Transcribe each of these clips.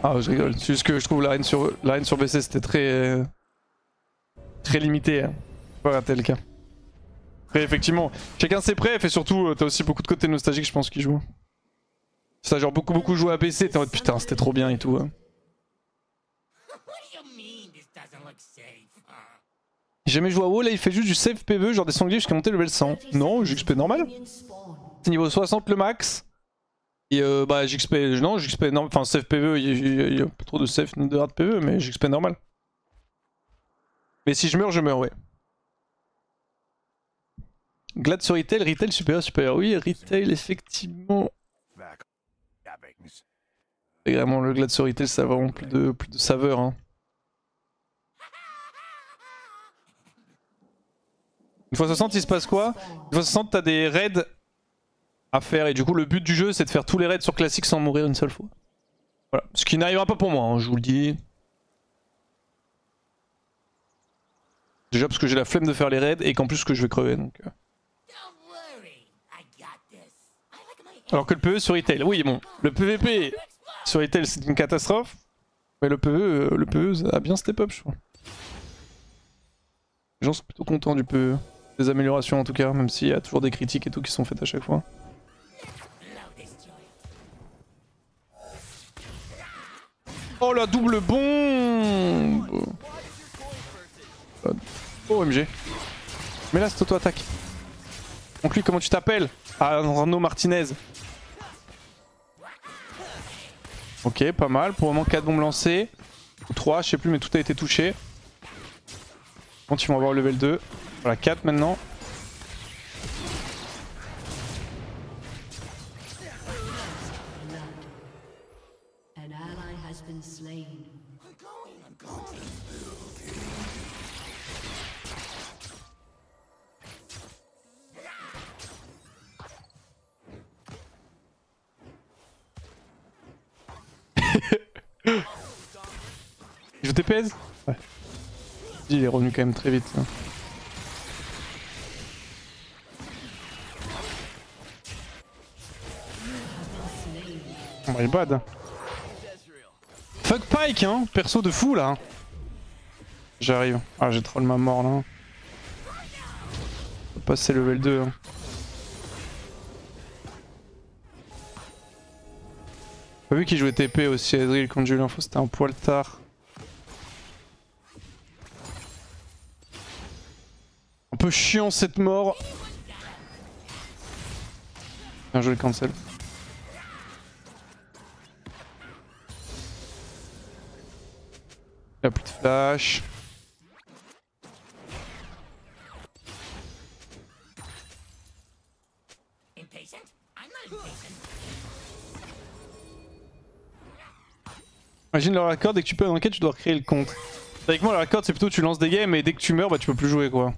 Ah, je rigole. C'est juste que je trouve la reine sur BC c'était très limité. Hein. Pas un tel cas. Après, effectivement, chacun ses préfs et surtout, t'as aussi beaucoup de côté nostalgique, je pense, qui jouent. Ça, genre beaucoup joué à PC, t'es en mode putain, c'était trop bien et tout. Hein. J'ai jamais joué à WoW, là il fait juste du save PvE, genre des sangliers jusqu'à monter level 100. Non, JXP normal. C'est niveau 60 le max. Et bah JXP, non, JXP normal, enfin save PvE, il y a pas trop de save ni de hard PvE, mais JXP normal. Mais si je meurs, ouais. Glad sur Retail, Retail supérieur. Oui, Retail effectivement. Et vraiment le Glad sur Retail ça a vraiment plus de saveur. Hein. Une fois 60 il se passe quoi? Une fois 60 t'as des raids à faire et du coup le but du jeu c'est de faire tous les raids sur classique sans mourir une seule fois. Voilà, ce qui n'arrivera pas pour moi, hein, je vous le dis. Déjà parce que j'ai la flemme de faire les raids et qu'en plus que je vais crever donc... Alors que le PvE sur Retail, oui bon, le PvP sur Retail c'est une catastrophe. Mais le PvE ça a bien step up je crois. Les gens sont plutôt contents du PvE. Des améliorations en tout cas, même s'il y a toujours des critiques et tout qui sont faites à chaque fois. Oh la double bombe! Oh OMG. Mais là c'est auto-attaque. Donc lui comment tu t'appelles? Ah Arnaud Martinez. Ok pas mal, pour le moment 4 bombes lancées. Ou 3 je sais plus mais tout a été touché. Bon ils vont avoir le level 2. Voilà 4 maintenant. Je TPS? Ouais. Il est revenu quand même très vite. Hein. Oh my bad. Fuck Pike hein, perso de fou là. J'arrive. Ah j'ai troll ma mort là. Faut passer level 2. Hein. Pas vu qu'il jouait TP aussi à Ezreal quand j'ai eu l'info, c'était un poil tard. Un peu chiant cette mort. Bien joué le cancel. Il a plus de flash. Imagine leur accord, dès que tu peux en enquête, tu dois recréer le compte. Avec moi, leur accord, c'est plutôt tu lances des games et dès que tu meurs, bah tu peux plus jouer quoi.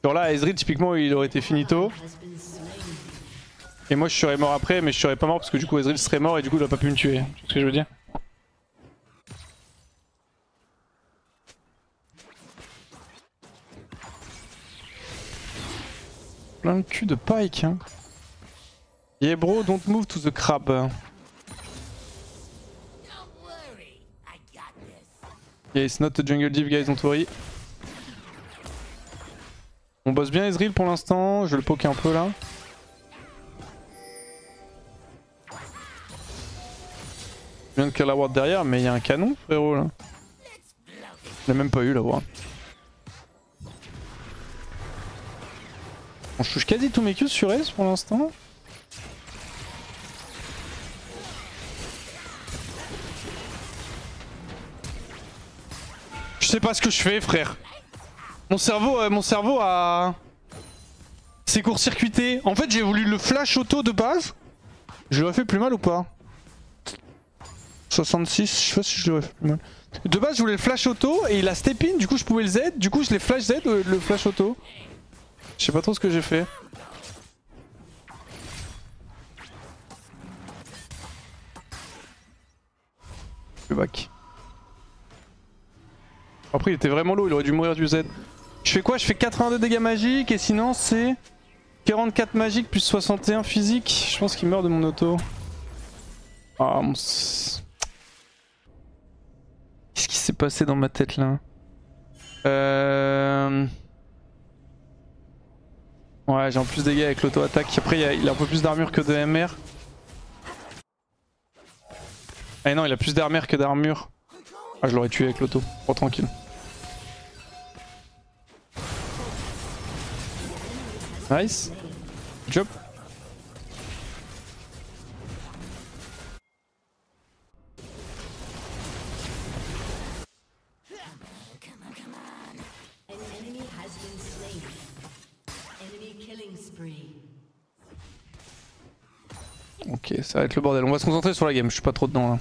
Genre là, Ezreal, typiquement, il aurait été finito. Et moi, je serais mort après, mais je serais pas mort parce que du coup, Ezreal serait mort et du coup, il a pas pu me tuer. Tu vois ce que je veux dire? Plein de cul de Pike, hein. Yeah bro, don't move to the crab. Yeah, it's not a jungle div guys, don't worry. On bosse bien Ezreal pour l'instant, je vais le poke un peu là. Je viens de kill la ward derrière, mais il y a un canon frérot là. Il a même pas eu la ward. Bon, je touche quasi tous mes Qs sur S pour l'instant. Je sais pas ce que je fais frère. Mon cerveau a... s'est court-circuité. En fait j'ai voulu le flash auto de base. Je l'aurais fait plus mal ou pas? 66, je sais pas si je l'aurais fait plus mal. De base je voulais le flash auto et il a step in, du coup je pouvais le Z, du coup je l'ai flash Z le flash auto. Je sais pas trop ce que j'ai fait. Le back. Après il était vraiment low, il aurait dû mourir du Z. Je fais quoi? Je fais 82 dégâts magiques et sinon c'est 44 magiques plus 61 physique. Je pense qu'il meurt de mon auto. Ah mon... s'est passé dans ma tête là? Ouais, j'ai en plus de dégâts avec l'auto-attaque. Après, il a un peu plus d'armure que de MR. Ah non, il a plus d'armure que d'armure. Ah, je l'aurais tué avec l'auto. Oh, tranquille. Nice. Good job. Ok, ça va être le bordel. On va se concentrer sur la game, je suis pas trop dedans là.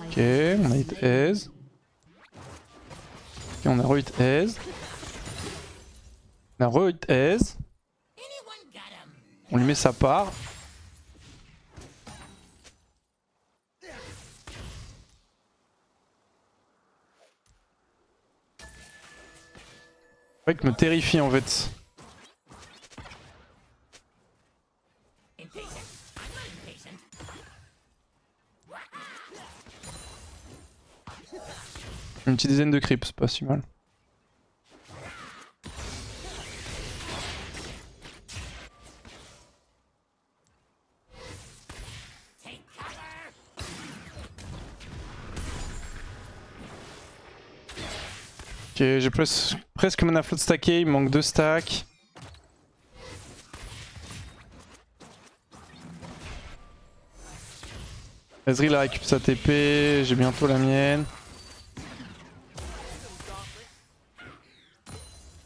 Ok, on a hit aise. Ok, on a re-hit aise. On a re-hit aise. On lui met sa part. Le mec me terrifie en fait. Une petite dizaine de creeps, c'est pas si mal. Ok, j'ai presque mana float stacké, il me manque 2 stacks. Ezreal a récupéré sa TP, j'ai bientôt la mienne.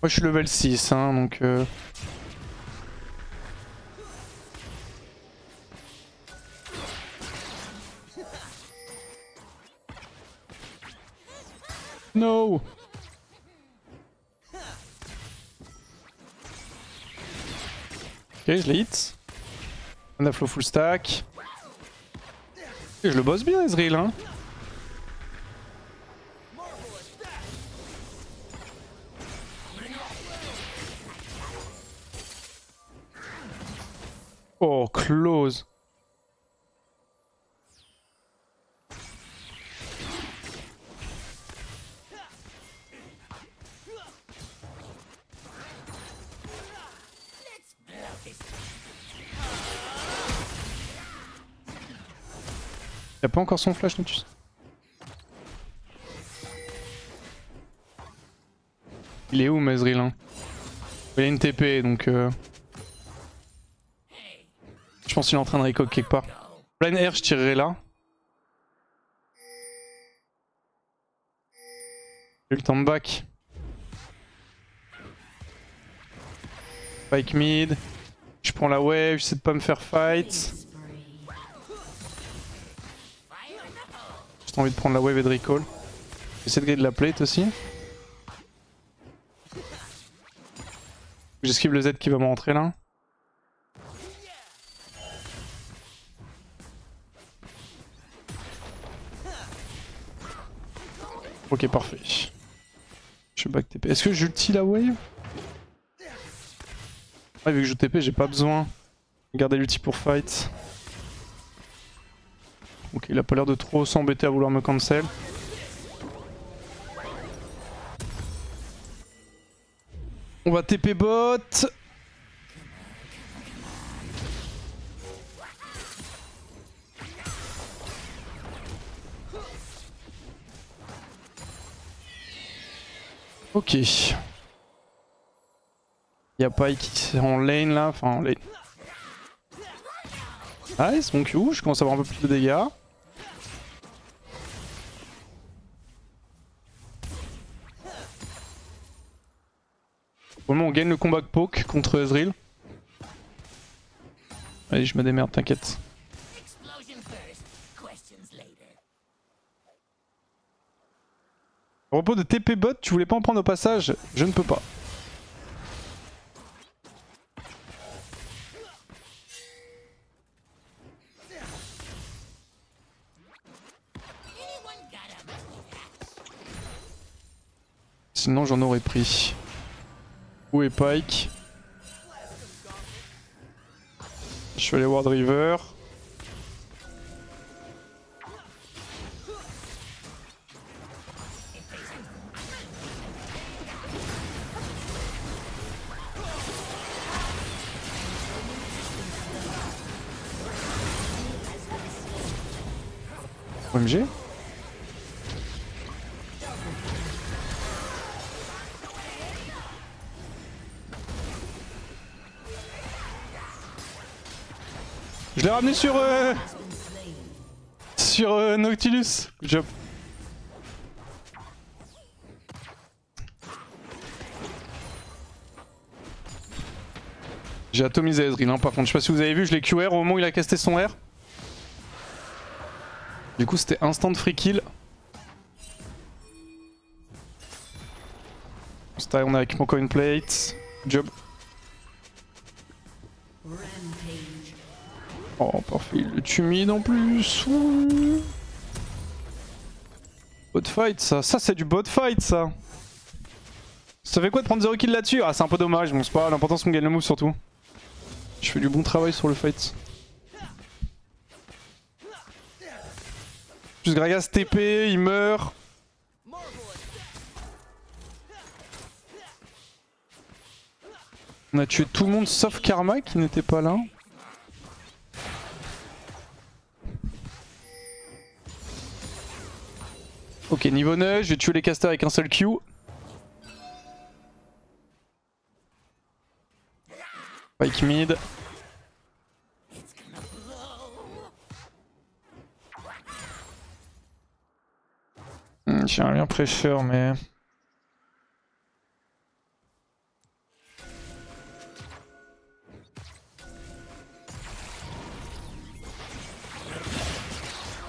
Moi je suis level 6 hein, donc No. Ok, je l'ai hit. On a flow full stack. Et je le bosse bien Ezreal hein. Oh, close. Y'a pas encore son flash Notus. Il est où Ezreal hein? Il a une TP donc je pense qu'il est en train de recog quelque part. Plein air je tirerai là. J'ai le temps de back. Spike mid. Je prends la wave, j'essaie de pas me faire fight. J'ai envie de prendre la wave et de recall. J'essaie de gagner de la plate aussi. J'esquive le Z qui va me rentrer là. Ok, parfait. Je back TP. Est-ce que j'ulti la wave? Ouais, vu que je TP, j'ai pas besoin de garder l'ulti pour fight. Ok, il a pas l'air de trop s'embêter à vouloir me cancel. On va TP bot. Ok. Y'a Pai qui est en lane là, enfin en lane. Nice, mon Q, je commence à avoir un peu plus de dégâts. Au moment où on gagne le combat poke contre Ezreal. Allez, je me démerde, t'inquiète. Repos de TP bot, tu voulais pas en prendre au passage? Je ne peux pas. Sinon j'en aurais pris. Où est Pike? Je vais aller Ward River. OMG. Je l'ai ramené sur Nautilus. Good job. J'ai atomisé Ezreal hein, par contre. Je sais pas si vous avez vu, je l'ai QR au moment où il a casté son R. Du coup c'était instant free kill. On est avec mon coin plate. Good job. Oh parfait, le tumide en plus. Ouh. Bot fight ça, c'est du bot fight ça. Ça fait quoi de prendre 0 kill là-dessus? Ah c'est un peu dommage, bon c'est pas l'important c'est qu'on gagne le move surtout. Je fais du bon travail sur le fight. Plus Gragas TP, il meurt. On a tué tout le monde sauf Karma qui n'était pas là. Ok, niveau 9, je vais tuer les casters avec un seul Q. Pike mid. J'aimerais bien pressure mais...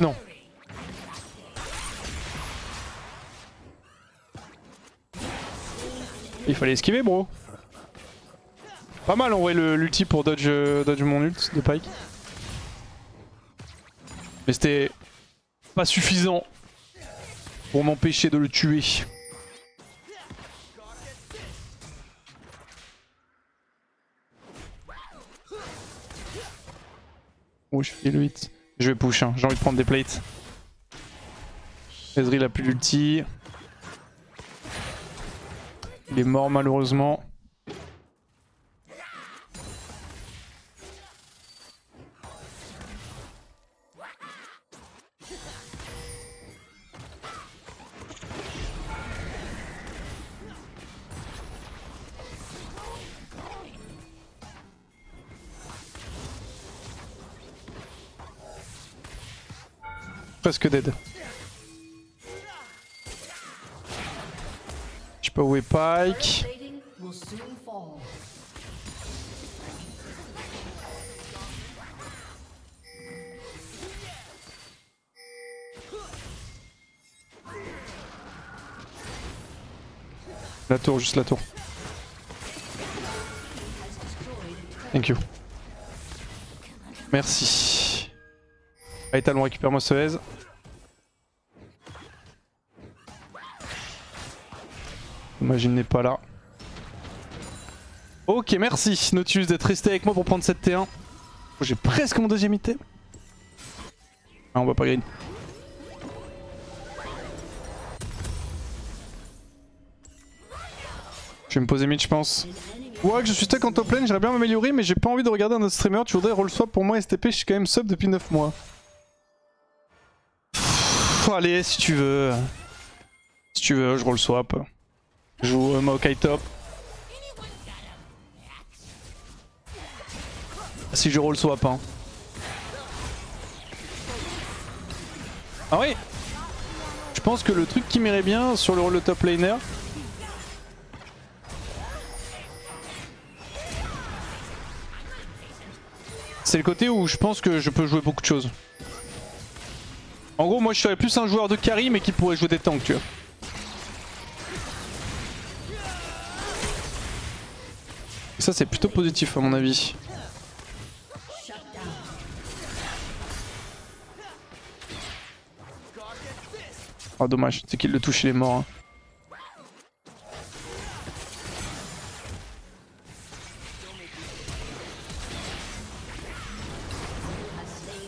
Non. Il fallait esquiver bro. Pas mal en vrai l'ulti pour dodge mon ult de Pike. Mais c'était pas suffisant pour m'empêcher de le tuer. Oh je fais le hit. Je vais push hein, j'ai envie de prendre des plates. Ezreal a plus l'ulti. Il est mort malheureusement. Presque dead. Je sais pas où est Pike. La tour, juste la tour. Thank you. Merci. Allez Talon, récupère-moi ce aise. Dommage il n'est pas là. Ok merci Nautilus d'être resté avec moi pour prendre cette T1. Oh, j'ai presque mon deuxième item. Ah on va pas gagner. Je vais me poser mid je pense. Ouais que je suis stuck en top lane, j'aimerais bien m'améliorer mais j'ai pas envie de regarder un autre streamer. Tu voudrais roll swap pour moi STP, je suis quand même sub depuis 9 mois. Allez si tu veux. Si tu veux je roll swap. Je joue Maokai top. Si je roll swap hein. Ah oui. Je pense que le truc qui m'irait bien sur le rôle de top laner, c'est le côté où je pense que je peux jouer beaucoup de choses. En gros moi je serais plus un joueur de carry mais qui pourrait jouer des tanks tu vois. Et ça c'est plutôt positif à mon avis. Oh dommage, c'est qu'il le touche il est mort. Hein.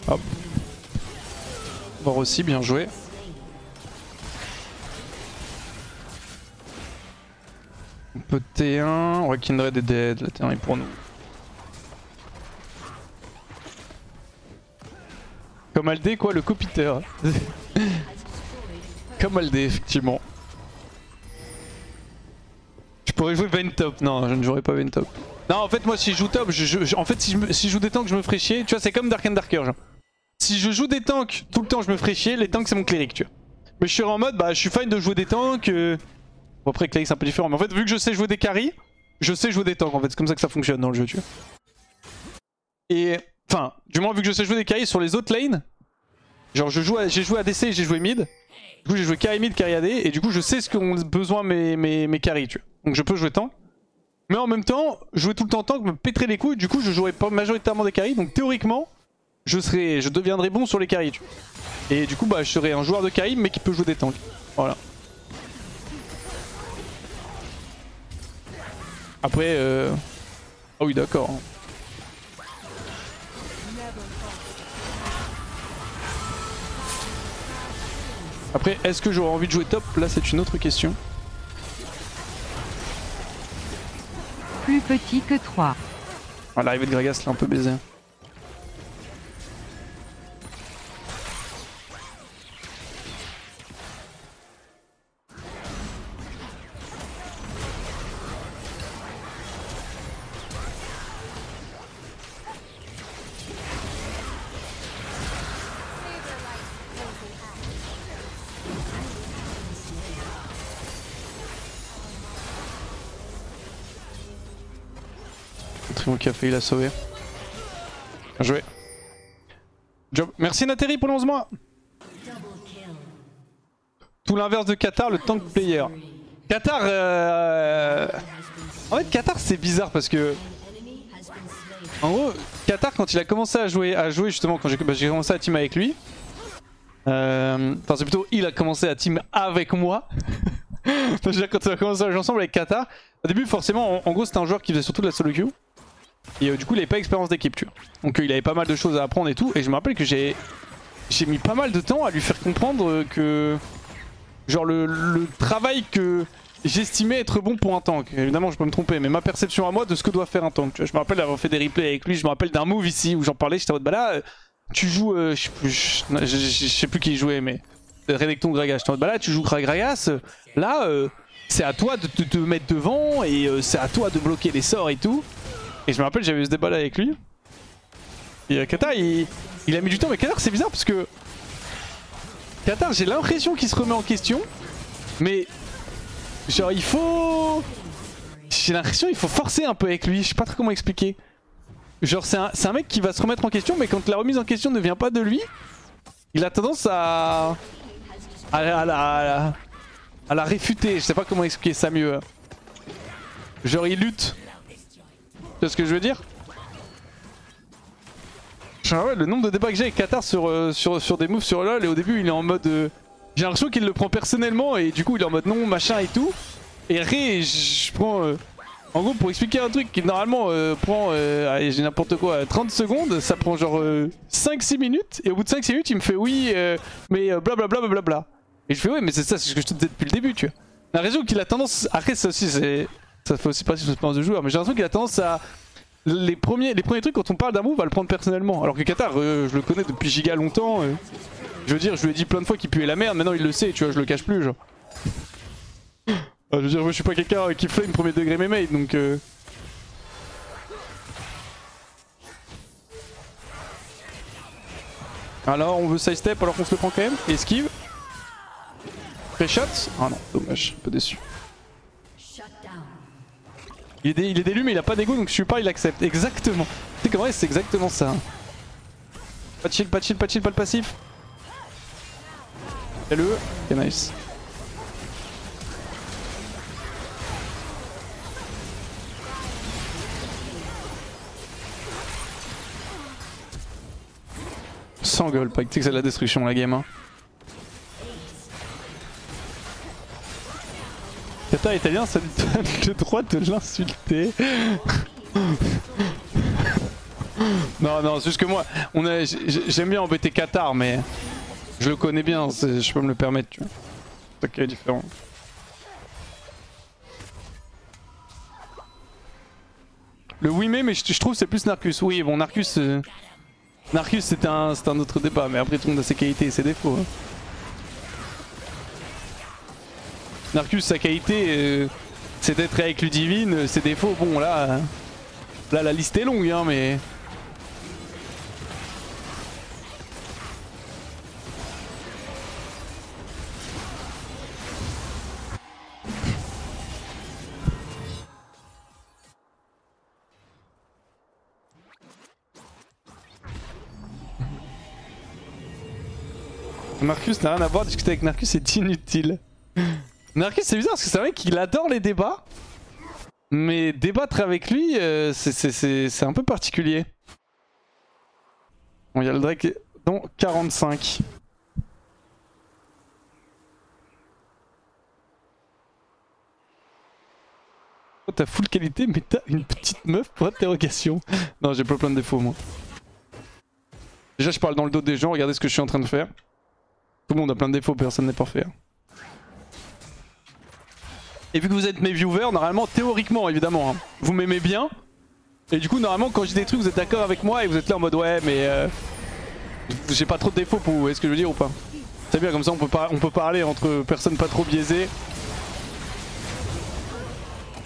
Hop. Voir aussi, bien joué. Un peu de T1, on va Kindred est dead, la T1 est pour nous. Comme Aldé quoi, le copiteur. Comme Aldé effectivement. Je pourrais jouer Vayne top, non je ne jouerai pas Vayne top. Non en fait moi si je joue top, en fait si je joue des tanks je me ferai chier, tu vois c'est comme Dark and Darker genre. Si je joue des tanks tout le temps je me ferai chier, les tanks c'est mon cléric tu vois. Mais je serai en mode bah je suis fine de jouer des tanks. Bon après cléric c'est un peu différent mais en fait vu que je sais jouer des carries, je sais jouer des tanks en fait, c'est comme ça que ça fonctionne dans le jeu tu vois. Et enfin du moins vu que je sais jouer des carries sur les autres lanes, genre j'ai joué ADC et j'ai joué mid. Du coup j'ai joué carry mid, carry AD et du coup je sais ce qu'ont besoin mes carries tu vois. Donc je peux jouer tank. Mais en même temps, jouer tout le temps tank me pèterait les couilles, du coup je jouerais pas majoritairement des carries, donc théoriquement je deviendrais bon sur les carries tu vois. Et du coup bah je serais un joueur de carry mais qui peut jouer des tanks. Voilà. Après ah oui d'accord. Après est-ce que j'aurais envie de jouer top? Là c'est une autre question. Plus petit que 3. Ah, l'arrivée de Gragas l'a un peu baisé. Trimo qui a failli la sauver. Bien joué. Job. Merci Nateri pour le 11 mois. Tout l'inverse de Qatar, le tank player. Qatar en fait Qatar c'est bizarre parce que en gros Qatar quand il a commencé à jouer justement quand j'ai commencé à team avec lui, enfin c'est plutôt il a commencé à team avec moi. Quand on a commencé à jouer ensemble avec Qatar, au début forcément en gros c'était un joueur qui faisait surtout de la solo queue. Et du coup il avait pas d'expérience d'équipe tu vois. Donc il avait pas mal de choses à apprendre et tout. Et je me rappelle que j'ai mis pas mal de temps à lui faire comprendre que genre le travail que j'estimais être bon pour un tank. Évidemment je peux me tromper mais ma perception à moi de ce que doit faire un tank tu vois. Je me rappelle d'avoir fait des replays avec lui, je me rappelle d'un move ici où j'en parlais, j'étais en mode bah là tu joues, je sais plus qui jouait mais Renekton Gragas, j'étais en mode bah là tu joues Gragas, là c'est à toi de te mettre devant et c'est à toi de bloquer les sorts et tout. Et je me rappelle j'avais eu ce débat là avec lui. Et Qatar il a mis du temps mais Qatar c'est bizarre parce que Qatar j'ai l'impression qu'il se remet en question. Mais genre il faut... J'ai l'impression qu'il faut forcer un peu avec lui, je sais pas trop comment expliquer. Genre c'est un mec qui va se remettre en question mais quand la remise en question ne vient pas de lui, il a tendance à la réfuter, je sais pas comment expliquer ça mieux. Genre il lutte. Tu vois ce que je veux dire? Ouais, le nombre de débats que j'ai avec Qatar sur des moves sur LoL et au début il est en mode... j'ai l'impression qu'il le prend personnellement et du coup il est en mode non machin et tout. Et Ré, je prends... en gros pour expliquer un truc qui normalement prend, allez j'ai n'importe quoi, 30 secondes, ça prend genre 5-6 minutes. Et au bout de 5-6 minutes il me fait oui mais blablabla blablabla. Et je fais ouais mais c'est ça, c'est ce que je te disais depuis le début tu vois. J'ai l'impression qu'il a tendance... Après ça aussi c'est... Ça fait aussi partie de son expérience de joueur mais j'ai l'impression qu'il a tendance à... Les premiers trucs quand on parle d'un move va le prendre personnellement. Alors que Qatar je le connais depuis giga longtemps. Je veux dire je lui ai dit plein de fois qu'il puait la merde, maintenant il le sait tu vois, je le cache plus genre. Je veux dire moi je suis pas quelqu'un qui flame premier degré mes mates donc Alors on veut sidestep alors qu'on se le prend quand même. Esquive. Pré-shot. Ah non dommage, un peu déçu. Il est d'élu mais il a pas d'ego donc je suis pas, il accepte. Exactement. Tu sais qu'en vrai c'est exactement ça. Pas de shield, pas de shield, pas de shield, pas de passif. Fais-le. Ok nice. Sans gueule, pas que c'est de la destruction la game hein. Qatar italien ça lui donne le droit de l'insulter. Non, non, c'est juste que moi, j'aime bien embêter Qatar, mais je le connais bien, je peux me le permettre, tu vois. C'est ça qui est différent. Le Wimé, mais je trouve c'est plus Narcus. Oui, bon, Narcus, Narcus c'était un autre débat, mais après tout le monde a ses qualités et ses défauts. Hein. Narcus, sa qualité, c'est d'être avec Ludivine, ses défauts, bon là la liste est longue, hein, mais... Marcus n'a rien à voir, discuter avec Narcus est inutile. Narcus c'est bizarre parce que c'est vrai qu'il adore les débats. Mais débattre avec lui, c'est un peu particulier. Bon, il y a le Drake dans 45. Oh, t'as full qualité mais t'as une petite meuf pour interrogation. Non, j'ai plein de défauts moi. Déjà je parle dans le dos des gens, regardez ce que je suis en train de faire. Tout le monde a plein de défauts, personne n'est parfait. Et vu que vous êtes mes viewers, normalement, théoriquement évidemment, hein, vous m'aimez bien. Et du coup, normalement, quand je dis des trucs, vous êtes d'accord avec moi et vous êtes là en mode ouais, mais j'ai pas trop de défauts pour vous, est-ce que je veux dire ou pas? C'est bien, comme ça on peut parler entre personnes pas trop biaisées.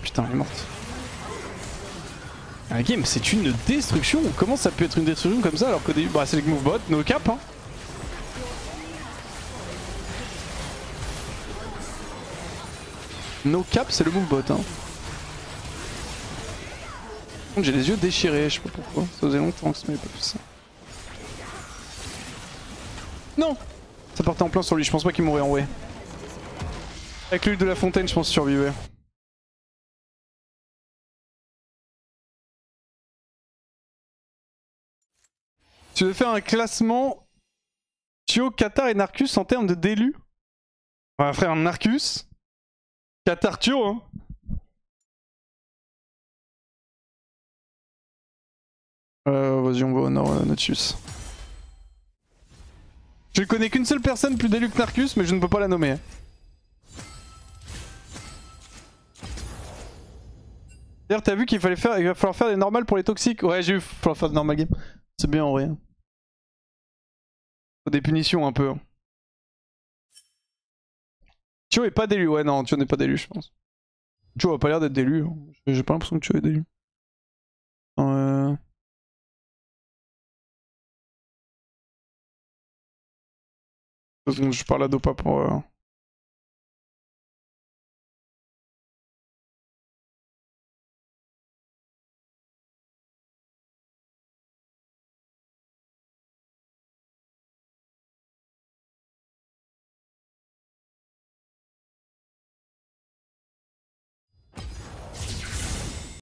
Putain, elle est morte. La game, c'est une destruction. Comment ça peut être une destruction comme ça alors qu'au début, bah c'est le movebot, no cap hein. No cap, c'est le movebot hein. J'ai les yeux déchirés, je sais pas pourquoi. Ça faisait longtemps que ça m'avait pas fait ça. Non! Ça partait en plein sur lui, je pense pas qu'il mourrait en way. Avec l'huile de la fontaine, je pense qu'il survivait. Tu veux faire un classement Tio, Qatar et Narcus en termes de délus? On va faire un Narcus. Qatar, Tio hein. Vas-y, on va au nord, Nautilus. Je ne connais qu'une seule personne plus d'élu que Narcus, mais je ne peux pas la nommer. D'ailleurs, t'as vu qu'il va falloir faire des normales pour les toxiques? Ouais, j'ai vu, il va falloir faire des normal games. C'est bien en vrai. Faut des punitions un peu. Tio est pas d'élu, ouais, non, Tio n'est pas d'élu, je pense. Tio a pas l'air d'être d'élu. Hein. J'ai pas l'impression que Tio est d'élu. Je parle à Dopa pour...